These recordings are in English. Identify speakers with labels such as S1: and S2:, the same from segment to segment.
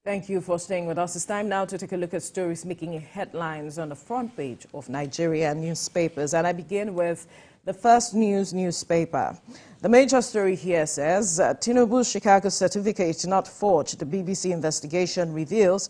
S1: Thank you for staying with us. It's time now to take a look at stories making headlines on the front page of Nigerian newspapers. And I begin with the First News newspaper. The major story here says, Tinubu's Chicago certificate not forged, the BBC investigation reveals.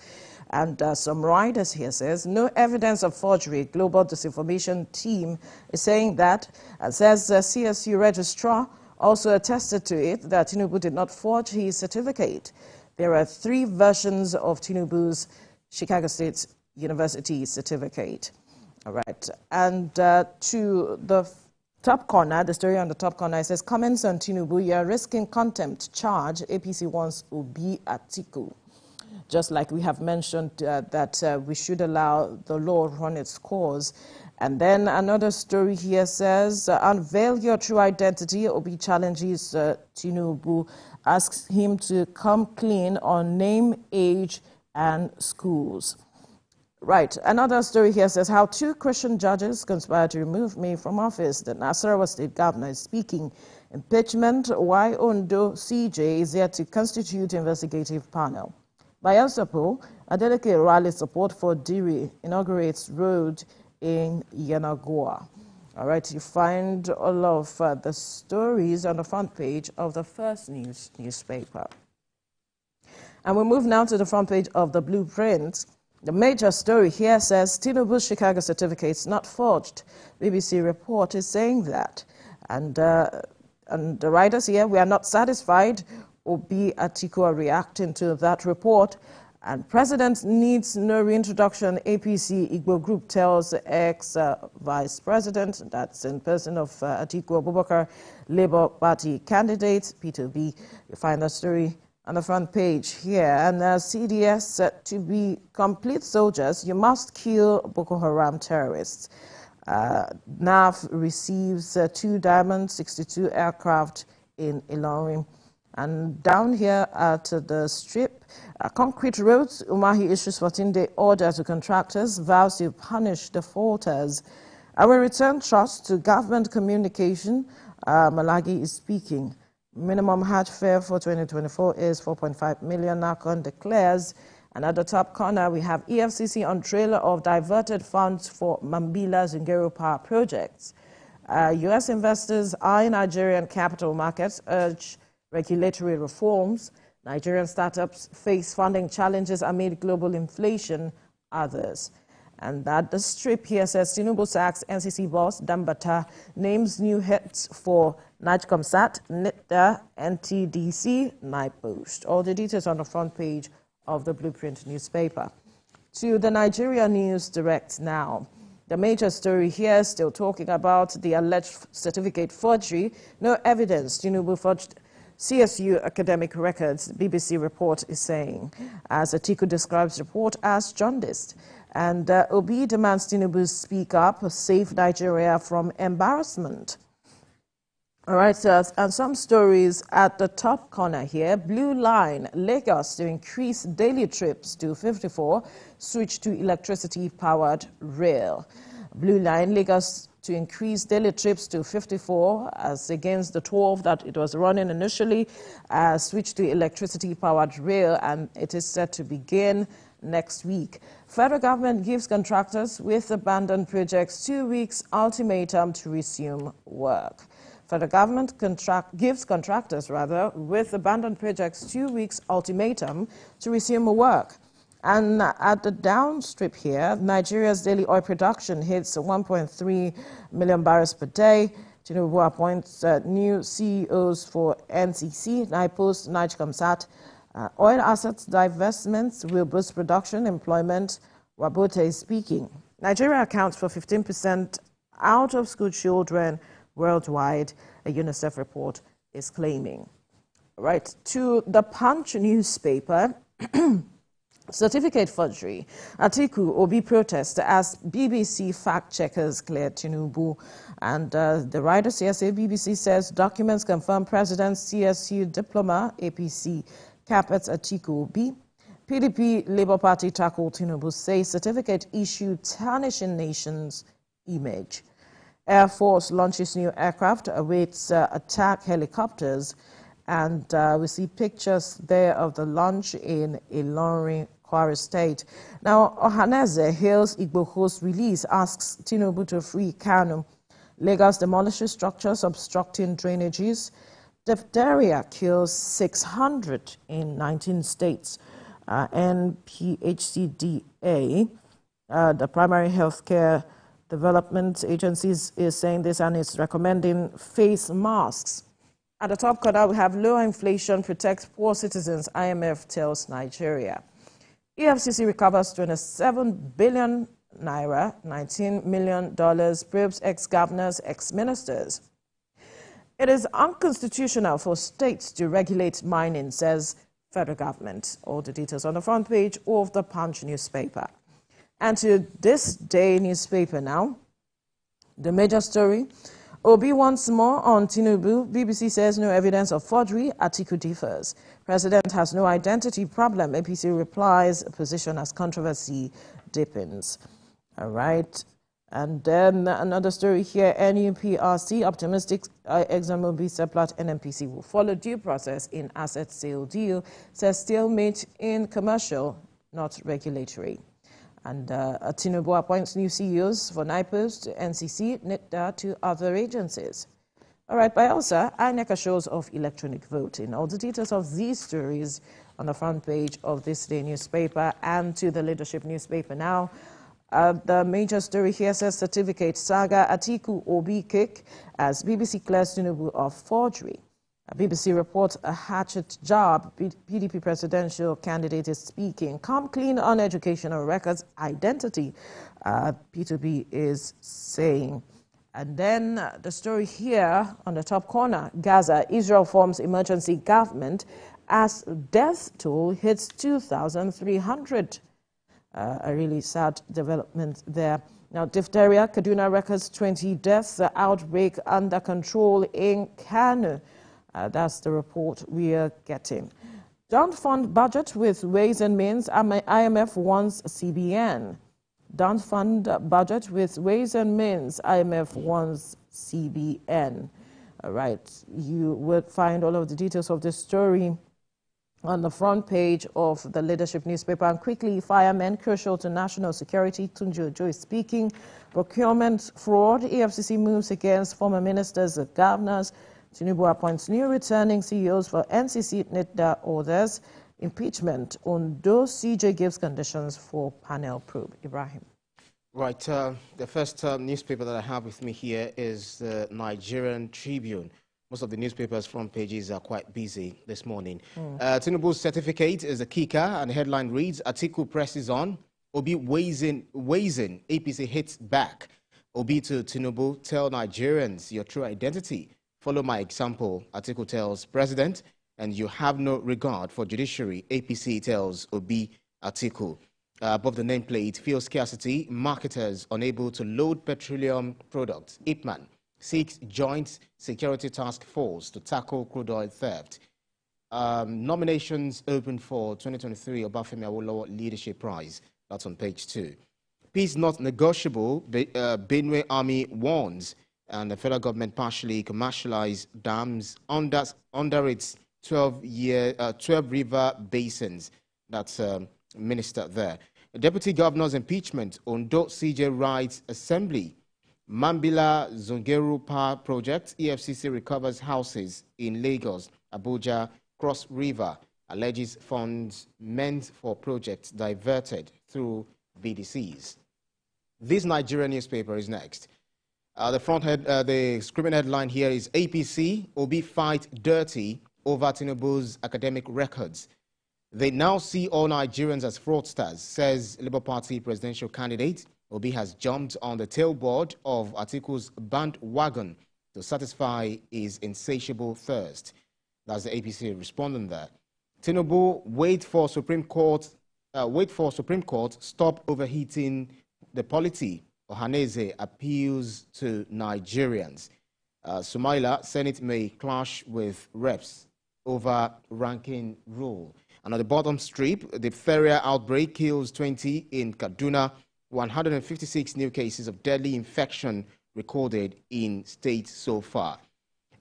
S1: And some writers here says, no evidence of forgery. Global Disinformation Team is saying that, and says CSU registrar also attested to it that Tinubu did not forge his certificate. There are 3 versions of Tinubu's Chicago State University certificate. All right. And to the top corner, the story on the top corner, it says, comments on Tinubu, you are risking contempt charge. APC wants Obi Atiku. Just like we have mentioned that we should allow the law run its course. And then another story here says, unveil your true identity. Obi challenges Tinubu, asks him to come clean on name, age, and schools. Right. Another story here says, how 2 Christian judges conspired to remove me from office. The Nasarawa State governor is speaking. Impeachment, why Ondo CJ is there to constitute investigative panel. Bayosapo, Adeleke rally support for Diri, inaugurates road in Yenagoa. All right, you find all of the stories on the front page of the First News newspaper. And we move now to the front page of the Blueprint. The major story here says, Tinubu's Chicago certificates not forged. BBC report is saying that. And the writers here, we are not satisfied. Obi Atiku are reacting to that report. And President needs no reintroduction, APC Igbo Group tells ex-Vice President, that's in person of Atiku Abubakar, Labour Party candidate, Peter B. You find that story on the front page here. And CDS, to be complete soldiers, you must kill Boko Haram terrorists. NAF receives 2 Diamond 62 aircraft in Ilorin. And down here at the strip, concrete roads, Umahi issues 14-day order to contractors, vows to punish defaulters. I will return trust to government communication. Malagi is speaking. Minimum Hajj fare for 2024 is 4.5 million, NACON declares. And at the top corner, we have EFCC on trailer of diverted funds for Mambila Zingero power projects. U.S. investors eye Nigerian capital markets, urge regulatory reforms. Nigerian startups face funding challenges amid global inflation, others. And that the strip here says, Tinubu sacks NCC boss Dambata, names new heads for Najcomsat, NITDA, NTDC, NIPOST. All the details on the front page of the Blueprint newspaper. To the Nigeria News Direct now. The major story here still talking about the alleged certificate forgery. No evidence Tinubu forged CSU academic records, BBC report is saying, as Atiku describes report as jaundiced. And Obi demands Tinubu speak up, save Nigeria from embarrassment. All right, so, and some stories at the top corner here. Blue Line, Lagos to increase daily trips to 54, switch to electricity-powered rail. Blue Line, Lagos to increase daily trips to 54 as against the 12 that it was running initially, switch to electricity-powered rail, and it is set to begin next week. Federal government gives contractors with abandoned projects 2 weeks ultimatum to resume work. Federal government gives contractors with abandoned projects 2 weeks ultimatum to resume work. And at the downstrip here, Nigeria's daily oil production hits 1.3 million barrels per day. Tinubu appoints new CEOs for NCC, NIPOST, Najcomsat. Oil assets divestments will boost production, employment. Wabote is speaking. Nigeria accounts for 15% out-of-school children worldwide, a UNICEF report is claiming. Right, to the Punch newspaper. Certificate forgery. Atiku Obi protest as BBC fact-checkers cleared Tinubu. And the writers here say BBC says documents confirm President CSU diploma, APC capets Atiku Obi. PDP Labour Party tackle Tinubu, say certificate issue tarnishing nation's image. Air Force launches new aircraft, awaits attack helicopters. And we see pictures there of the launch in Ilorin, Kwara State. Now, Ohaneze hails Igboho's release, asks Tinubu to free Kanu. Lagos demolishes structures obstructing drainages. Diphtheria kills 600 in 19 states. NPHCDA, the primary healthcare development agencies, is saying this and is recommending face masks. At the top corner, we have low inflation protects poor citizens, IMF tells Nigeria. EFCC recovers 27 billion naira, $19 million, probes ex-governors, ex-ministers. It is unconstitutional for states to regulate mining, says federal government. All the details on the front page of the Punch newspaper. And to this day newspaper now, the major story, Obi wants more on Tinubu. BBC says no evidence of forgery. Atiku differs. President has no identity problem. APC replies, position as controversy deepens. All right. And then another story here, NUPRC, optimistic ExxonMobil Seplat NNPC will follow due process in asset sale deal, says stalemate in commercial, not regulatory. And Tinubu appoints new CEOs for NIPOS, NCC, NITDA to other agencies. All right, Bielsa, INEC shows of electronic voting. All the details of these stories on the front page of this day newspaper and to the leadership newspaper now. The major story here says certificate saga Atiku Abubakar as BBC clears Tinubu of forgery. BBC reports a hatchet job. PDP presidential candidate is speaking. Come clean on educational records identity, P2B is saying. And then the story here on the top corner, Gaza, Israel forms emergency government as death toll hits 2,300. A really sad development there. Now, diphtheria, Kaduna records 20 deaths, the outbreak under control in Kano. That's the report we are getting. Don't fund budget with Ways and Means. IMF wants CBN. Don't fund budget with Ways and Means. IMF wants CBN. All right. You will find all of the details of this story on the front page of the leadership newspaper. And quickly, firemen crucial to national security. Tunji Ojo is speaking. Procurement fraud. EFCC moves against former ministers and governors. Tinubu appoints new returning CEOs for NCC, NITDA, others. Impeachment. Ondo CJ gives conditions for panel probe. Ibrahim.
S2: Right. The first newspaper that I have with me here is the Nigerian Tribune. Most of the newspapers' front pages are quite busy this morning. Tinubu's certificate is a kicker, and the headline reads, Atiku presses on. Obi weighs in, APC hits back. Obi to Tinubu, tell Nigerians your true identity. Follow my example, Atiku tells President, and you have no regard for judiciary, APC tells Obi Atiku. Above the nameplate, fuel scarcity, marketers unable to load petroleum products. Ipman seeks joint security task force to tackle crude oil theft. Nominations open for 2023 Obafemi Awolowo Leadership Prize. That's on page 2. Peace not negotiable, Benue Army warns. And the federal government partially commercialized dams under its 12 river basins. That's minister there. The deputy governor's impeachment. Ondo CJ Rights Assembly. Mambila Zongeru Power Project. EFCC recovers houses in Lagos, Abuja, Cross River. Alleges funds meant for projects diverted through BDCs. This Nigerian newspaper is next. The screaming headline here is APC, Obi fight dirty over Tinubu's academic records. They now see all Nigerians as fraudsters, says Labour Party presidential candidate. Obi has jumped on the tailboard of Atiku's bandwagon to satisfy his insatiable thirst. That's the APC responding there. Tinubu, wait for Supreme Court, stop overheating the polity. Ohaneze appeals to Nigerians. Sumaila, Senate may clash with reps over ranking rule. And at the bottom strip, the diphtheria outbreak kills 20 in Kaduna. 156 new cases of deadly infection recorded in state so far.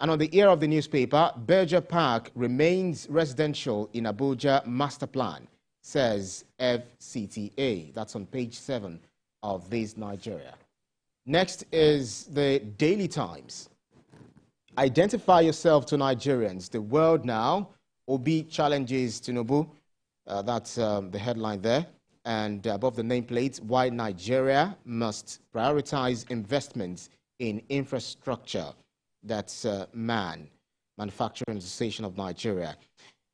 S2: And on the ear of the newspaper, Berger Park remains residential in Abuja master plan, says FCTA. That's on page 7 of this Nigeria. Next is the Daily Times. Identify yourself to Nigerians. The world now. Obi challenges Tinubu. That's the headline there. And above the nameplate, why Nigeria must prioritize investments in infrastructure. That's Manufacturing Association of Nigeria.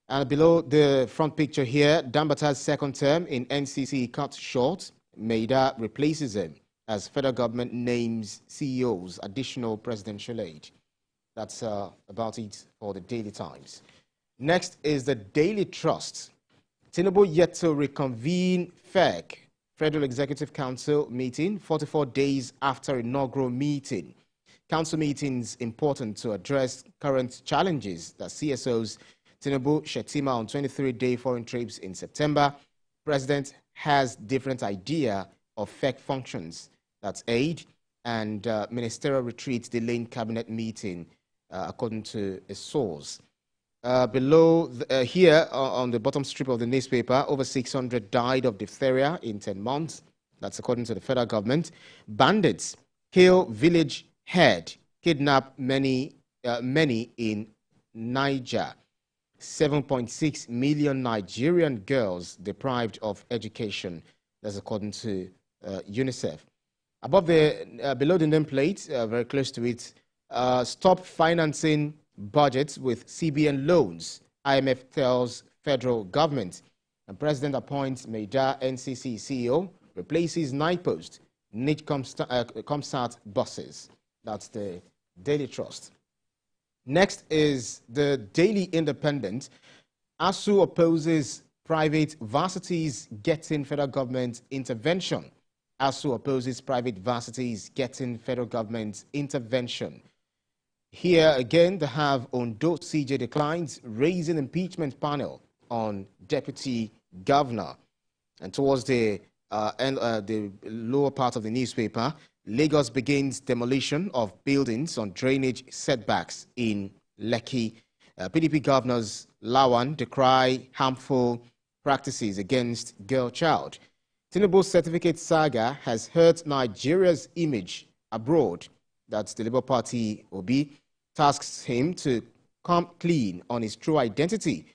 S2: And below the front picture here, Dambata's second term in NCC cut short. Maida replaces him as federal government names CEOs additional presidential aid. That's about it for the Daily Times. Next is the Daily Trust. Tinubu yet to reconvene FEC, Federal Executive Council meeting, 44 days after inaugural meeting. Council meetings important to address current challenges that CSOs Tinubu, Shetima on 23-day foreign trips in September. President has different idea of FEC functions. That's aid and ministerial retreat delaying cabinet meeting, according to a source. Below here on the bottom strip of the newspaper, over 600 died of diphtheria in 10 months. That's according to the federal government. Bandits kill village head, kidnap many in Niger. 7.6 million Nigerian girls deprived of education. That's according to UNICEF. Above below the nameplate, very close to it, stop financing budgets with CBN loans. IMF tells federal government. And President appoints Maida NCC CEO, replaces NIPOST, NIT Comsat buses. That's the Daily Trust. Next is the Daily Independent. ASU opposes private varsities getting federal government intervention. ASU opposes private varsities getting federal government intervention. Here again, they have Ondo CJ declines, raising impeachment panel on deputy governor. And towards the lower part of the newspaper, Lagos begins demolition of buildings on drainage setbacks in Lekki. PDP governors Lawan decry harmful practices against girl child. Tinubu's certificate saga has hurt Nigeria's image abroad. That's the Labour Party. Obi tasks him to come clean on his true identity.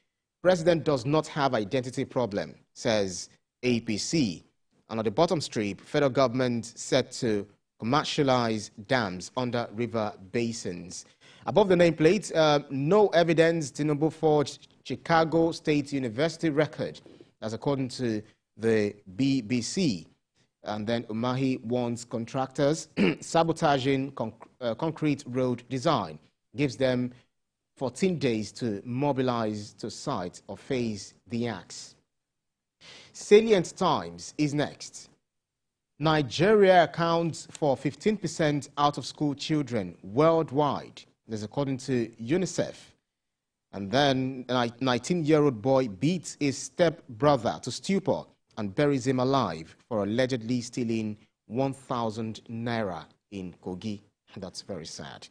S2: President does not have identity problem, says APC. And on the bottom strip, federal government set to commercialize dams under river basins. Above the nameplate, no evidence Tinubu forged Chicago State University record. That's according to the BBC. And then Umahi warns contractors sabotaging concrete road design. Gives them 14 days to mobilize to site or face the axe. Salient Times is next. Nigeria accounts for 15% out-of-school children worldwide. This is according to UNICEF. And then a 19-year-old boy beats his step-brother to stupor and buries him alive for allegedly stealing 1,000 naira in Kogi. That's very sad.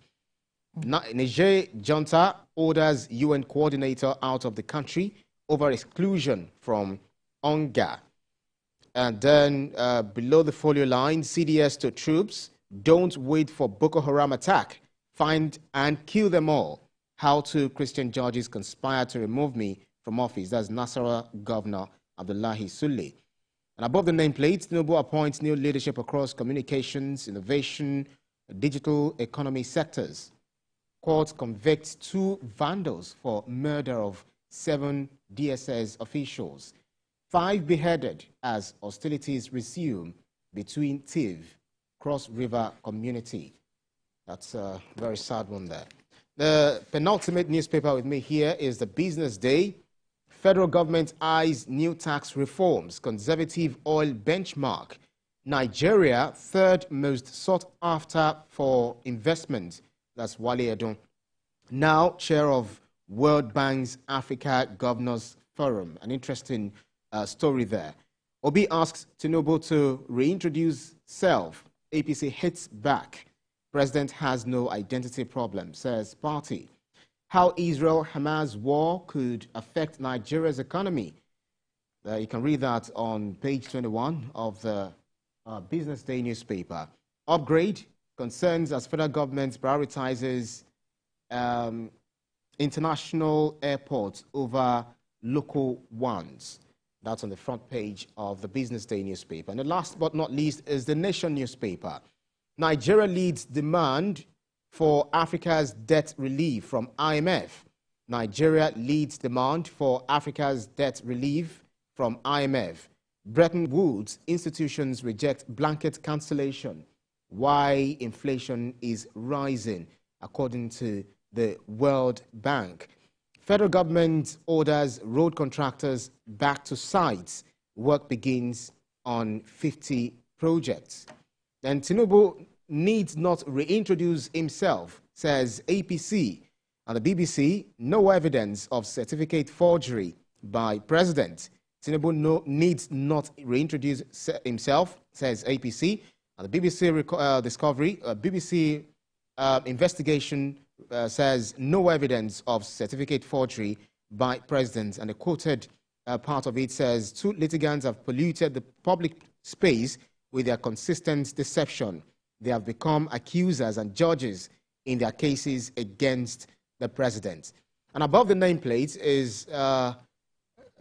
S2: Niger junta orders UN coordinator out of the country over exclusion from UNGA. And then below the folio line, CDS to troops, don't wait for Boko Haram attack. Find and kill them all. How two Christian judges conspire to remove me from office. That's Nasarawa Governor Abdullahi Sule. And above the nameplate, Tinubu appoints new leadership across communications, innovation, digital economy sectors. Court convicts 2 vandals for murder of 7 DSS officials. 5 beheaded as hostilities resume between Tiv, Cross River community. That's a very sad one there. The penultimate newspaper with me here is the Business Day. Federal government eyes new tax reforms, conservative oil benchmark. Nigeria, 3rd most sought after for investment. That's Wale Edun. Now chair of World Bank's Africa Governors Forum. An interesting story there. Obi asks Tinubu to reintroduce self. APC hits back. President has no identity problem, says party. How Israel-Hamas war could affect Nigeria's economy. You can read that on page 21 of the Business Day newspaper. Upgrade concerns as federal government prioritizes international airports over local ones. That's on the front page of the Business Day newspaper. And the last but not least is the Nation newspaper. Nigeria leads demand for Africa's debt relief from IMF. Nigeria leads demand for Africa's debt relief from IMF. Bretton Woods institutions reject blanket cancellation. Why inflation is rising, according to the World Bank. Federal government orders road contractors back to sites. Work begins on 50 projects. And Tinubu needs not reintroduce himself, says APC. And the BBC, no evidence of certificate forgery by President. Tinubu needs not reintroduce himself, says APC. And the BBC BBC investigation says no evidence of certificate forgery by President. And the quoted part of it says, two litigants have polluted the public space with their consistent deception. They have become accusers and judges in their cases against the President. And above the nameplate is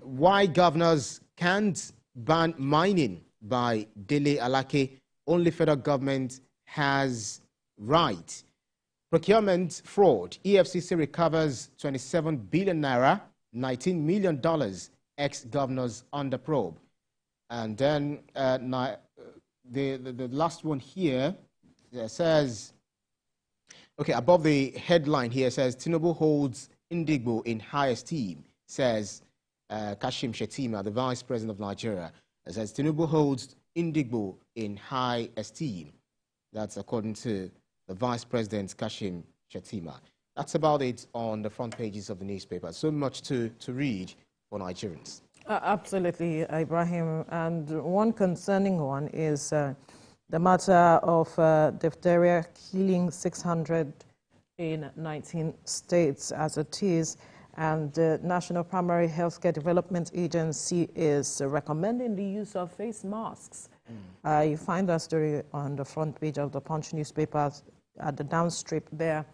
S2: why governors can't ban mining by Dele Alake. Only federal government has right. Procurement fraud. EFCC recovers 27 billion naira, $19 million, ex-governors under probe. And then the last one here says, okay, above the headline here says, Tinubu holds Indigbo in high esteem, says Kashim Shettima, the Vice President of Nigeria. It says, Tinubu holds Indigbo in high esteem. That's according to the Vice President, Kashim Shettima. That's about it on the front pages of the newspaper. So much to read for Nigerians.
S1: Absolutely, Ibrahim. And one concerning one is the matter of diphtheria killing 600 in 19 states as it is. And the National Primary Healthcare Development Agency is recommending the use of face masks. You find that story on the front page of the Punch newspaper at the downstrip there.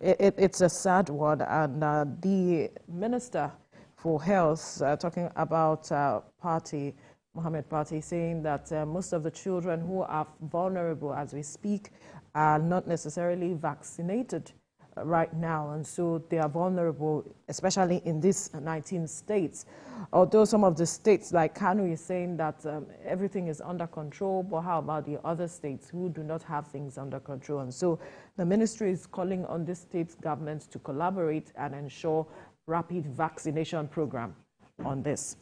S1: It's a sad one. And the Minister for Health, talking about Mohammed Party, saying that most of the children who are vulnerable as we speak are not necessarily vaccinated right now, and so they are vulnerable, especially in these 19 states. Although some of the states, like Kano, is saying that everything is under control, but how about the other states who do not have things under control? And so the ministry is calling on the state governments to collaborate and ensure rapid vaccination program on this.